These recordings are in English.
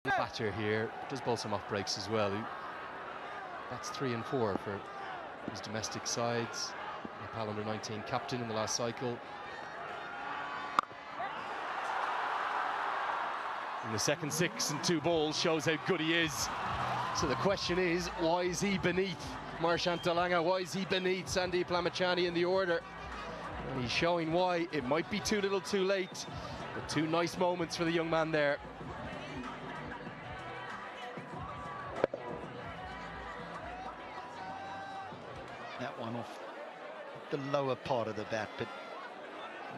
batter here, does bowl some off breaks as well. That's 3 and 4 for his domestic sides. Nepal under-19 captain in the last cycle. And the second 6 and 2 balls shows how good he is. So the question is, why is he beneath Marchant Dalanga? Why is he beneath Sandeep Lamachani in the order? And he's showing why. It might be too little too late, but 2 nice moments for the young man there. That one off the lower part of the bat, but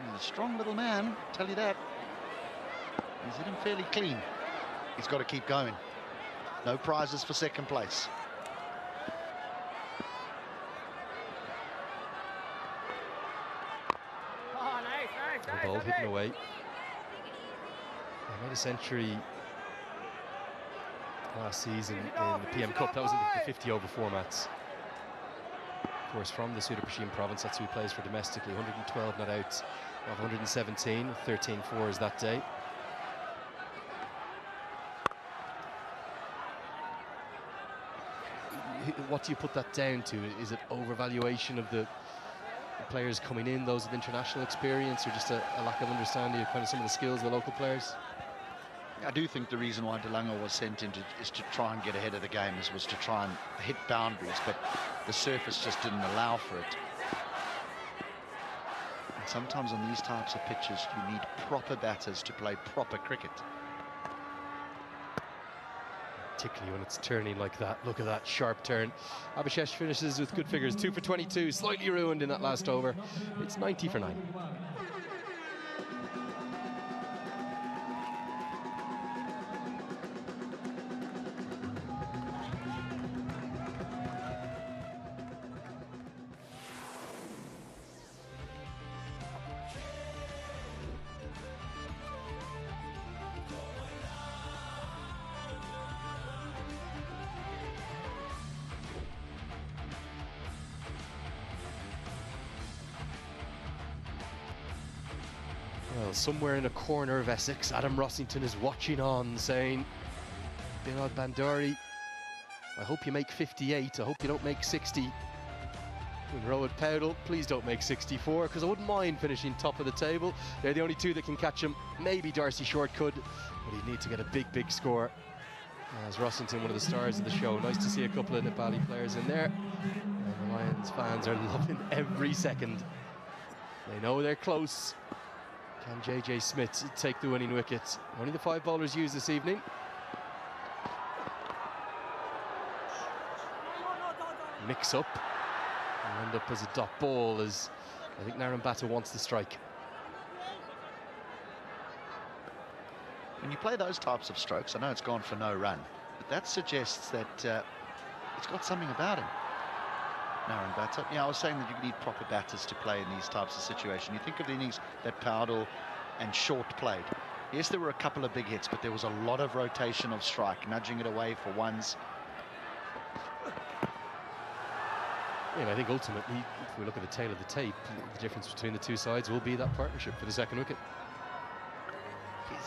he's a strong little man, I'll tell you that. He's hit him fairly clean. He's got to keep going. No prizes for second place. Oh, nice. The ball hidden away. He made a century last season in the PM Cup. That was in the 50-over formats. Of course, from the Sudapashim province, that's who he plays for domestically. 112 not outs of 117, 13 fours that day. What do you put that down to? Is it overvaluation of the players coming in, those with international experience, or just a lack of understanding of kind of some of the skills of the local players? I do think the reason why Dalanga was sent in is to try and get ahead of the game, was to try and hit boundaries, but the surface just didn't allow for it. And sometimes on these types of pitches, you need proper batters to play proper cricket. Particularly when it's turning like that. Look at that sharp turn. Abhishesh finishes with good figures, 2 for 22, slightly ruined in that last over. It's 90 for 9. Well, somewhere in a corner of Essex, Adam Rossington is watching on, saying, Binod Bandori, I hope you make 58, I hope you don't make 60. And Rohit Paudel, please don't make 64, because I wouldn't mind finishing top of the table. They're the only 2 that can catch him. Maybe Darcy Short could, but he'd need to get a big score. As Rossington, one of the stars of the show. Nice to see a couple of Nepali players in there. And the Lions fans are loving every second. They know they're close. Can JJ Smith take the winning wicket? Only the 5 bowlers used this evening. Mix up and end up as a dot ball, as I think Naran Bhatta wants the strike. When you play those types of strokes, I know it's gone for no run, but that suggests that it's got something about him. Naran Bhatta. Yeah, I was saying that you need proper batters to play in these types of situations. You think of the innings that Paudel and Short played. Yes, there were a couple of big hits, but there was a lot of rotation of strike, nudging it away for ones. Yeah, and I think ultimately, if we look at the tail of the tape, the difference between the 2 sides will be that partnership for the second wicket.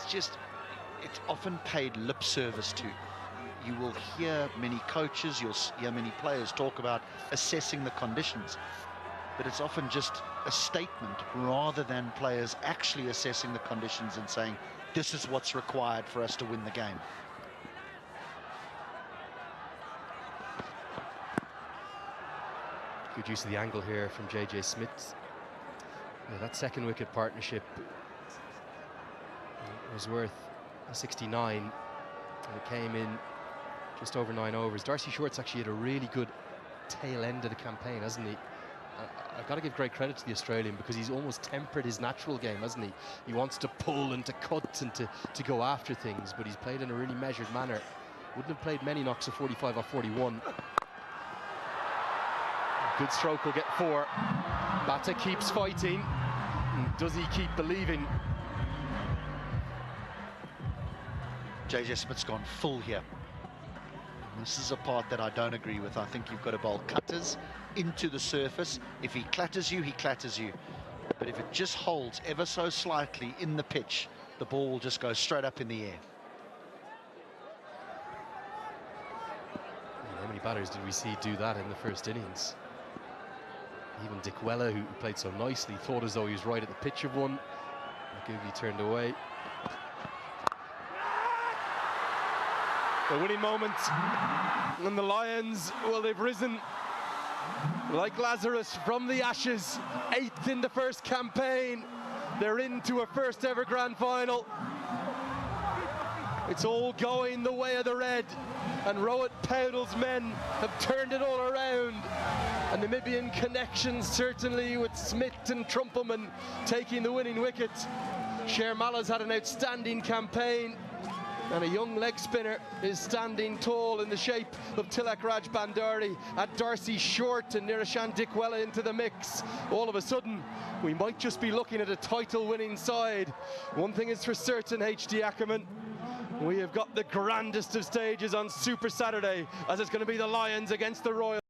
It's often paid lip service to. You will hear many coaches, you'll hear many players talk about assessing the conditions, but it's often just a statement rather than players actually assessing the conditions and saying, this is what's required for us to win the game. Good use of the angle here from JJ Smith. Yeah, that second wicket partnership was worth 69, and it came in just over 9 overs. Darcy Short's actually had a really good tail end of the campaign, hasn't he? I've got to give great credit to the Australian, because he's almost tempered his natural game, hasn't he? He wants to pull and to cut and to go after things, but he's played in a really measured manner. Wouldn't have played many knocks of 45 off 41. Good stroke will get 4. Bhatta keeps fighting. Does he keep believing? JJ Smith's gone full here. This is a part that I don't agree with. I think you've got to bowl cutters into the surface. If he clatters you, he clatters you. But if it just holds ever so slightly in the pitch, the ball will just go straight up in the air. many batters did we see do that in the first innings? Even Dickwella, who played so nicely, thought as though he was right at the pitch of one. McGoogly turned away. The winning moment, and the Lions, well, they've risen like Lazarus from the ashes. 8th in the first campaign. They're into a first ever grand final. It's all going the way of the red, and Rohit Powdell's men have turned it all around. And Namibian connection certainly with Smith and Trumpelman taking the winning wicket. Shermala's had an outstanding campaign, and a young leg spinner is standing tall in the shape of Tilak Raj Bandari. Add Darcy Short and Nirashan Dickwella into the mix. All of a sudden, we might just be looking at a title-winning side. One thing is for certain, HD Ackerman, we have got the grandest of stages on Super Saturday, as it's going to be the Lions against the Royals.